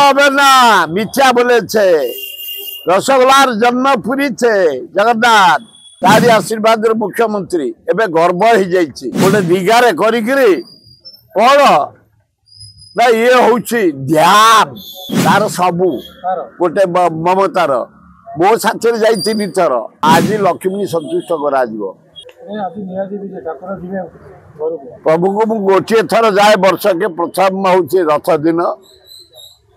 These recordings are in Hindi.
হবে না মিথ্যা বলেছে রসগোল্লার জন্ম পুরীছে জগন্নাথ তারি आशीर्वाद मुख्यमंत्री एबे गर्व हो जाइए गोटे दीघारे करिकरी कौन ना ये हूँ ध्यान तार सबू गोटे ममतार मो साथी जाई 3 थर आज लक्ष्मी संतुष्ट करा प्रभु को मु गोटे थर जाए वर्ष के प्रथम हूँ रथ दिन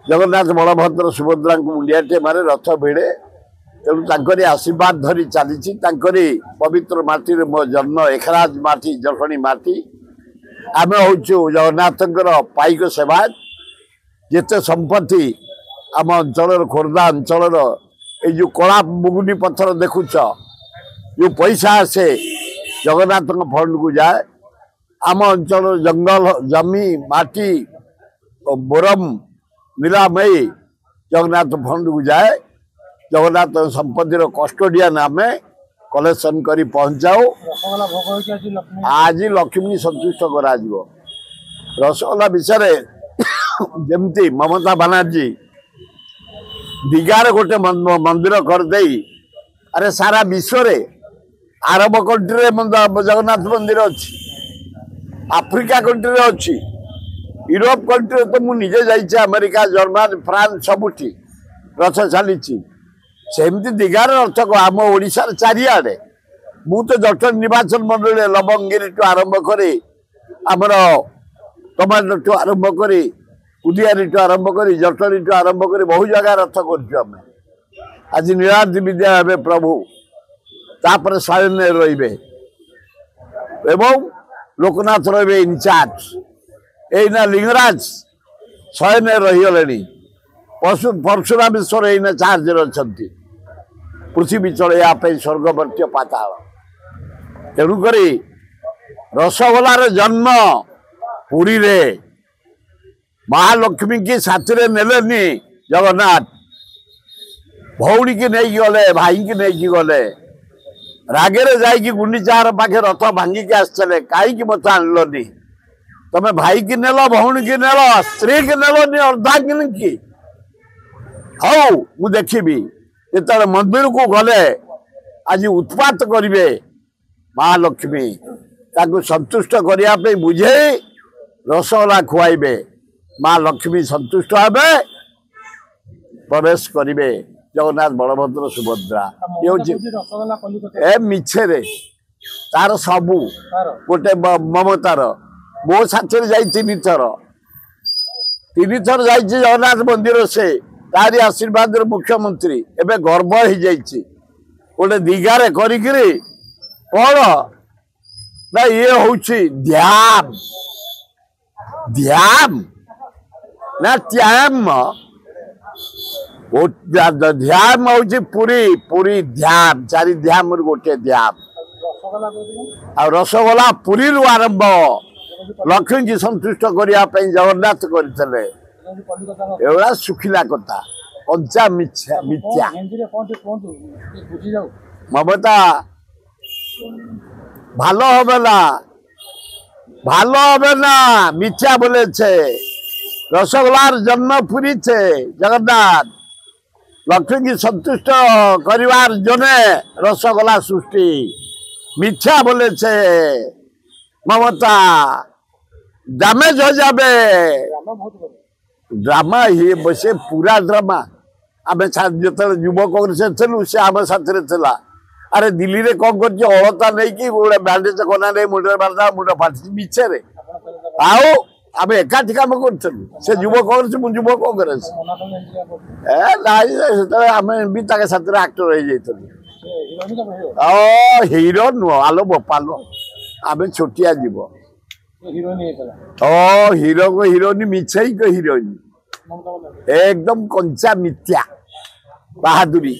जगन्नाथ बलभद्र सुभद्रा को मुंडियाटे मारे रथ भिड़े तेणु आशीर्वाद धरी चली पवित्र माटी मो जन्म एखराज माटी जखणी माटी आम हूँ जगन्नाथ पाइक सेवा जिते संपत्ति आम अंचल खोर्धा अंचल यो कला मुगुनी पत्थर देखुच जो पैसा आसे जगन्नाथ फंड को जाए आम अंचल जंगल जमी माटी बोरम नीलामयी जगन्नाथ फंड को जाए जगन्नाथ संपत्तिर कस्टोडियन आम कलेक्शन कर पहुंचाओ आज लक्ष्मी संतुष्ट करा रसगोल्ला विषय जमती ममता बनर्जी दीघार गोटे मंदिर करदे अरे सारा विश्व रे अरब कंट्री जगन्नाथ मंदिर अच्छी आफ्रिका कंट्री अच्छी यूरोप कंट्री तो मुझे जाइए अमेरिका जर्मन फ्रांस सबुठी रथ चली सेमती दीघार रथ को आम ओडिशा चारिआडे मु तो जटन निर्वाचन मंडल लवंगिरी टू आरंभ करी आमर टमाटो टू आरंभ करी उदियारी टू आरंभ करी जटनी टू आरंभ करी बहु जगह रथ कर आज नीलाद्रि विद्या हे प्रभु तापर शयन रे लोकनाथ रे इनचार्ज एना लिंगराज शयन रहीगले परशुरामेश्वर एना चार्ज अच्छा पृथ्वी चलैया स्वर्गवर्त्य पाताल तेणुक रसगोल्लार जन्म पुरी रे महालक्ष्मी की साथी नेलेनी जगन्नाथ भौणी की नहीं गले भाई की नहीं गले रागेरे जाइए गुंडीचार पाखे रथ भांगिक आसते कहीं मत आनलनी तमें भाई की नेल भौणी की नेल स्त्री की नेलनी अर्धा कि हाँ मु देखी जो मंदिर को गले आज उत्पात करेंगे महालक्ष्मी ताकू संतुष्ट करने बुझे रसगोल्ला खुआबे माँ लक्ष्मी संतुष्ट हे प्रवेश करेंगे जगन्नाथ बलभद्र सुभद्रा ये मिछे तार सबू गोटे ममतार मो साथी जाई 3 थर जाइए जगन्नाथ मंदिर से तारी आशीर्वाद मुख्यमंत्री एबे गर्व हो जाइए गोटे दीघारे करिकरी कौन ना ये हूँ ध्यान ध्यान ना त्याम ध्यान हूँ पुरी पुरी ध्यान 4 ध्यान गोटे ध्यान आ रसगोल्ला पुरी आरंभ लक्ष्मी की संतुष्ट करने जगन्नाथ करते एवं सुखिला कथा कंचा मिथ्या मिथ्या ममता भालो হবে ना मिथ्या बोले रसगोल्लार जन्म पुरी छे जगन्नाथ लक्ष्मी की संतुष्ट करिवार जने रसगोल्ला सृष्टि मिथ्या बोले ममता डैमेज हो जाबे ड्रामा ही बसे पूरा ड्रामा आम जो युवा कांग्रेस चलू से आम साथी अरे दिल्ली रे कौन कर अलता नहीं कि गोटे बैंडेज कना नहीं मुंडे मारदा मुंड फाटी मिछे आम एकाठी कम करूँ से युव कांग्रेस मु युव कांग्रेस आम भी साथ आक्टर हो हीरो नुह आलो बोपालो आम छोटिया जीव हीरो को हीरोनी मिछई को हीरोनी एकदम कंचा मिथ्या बहादुरी।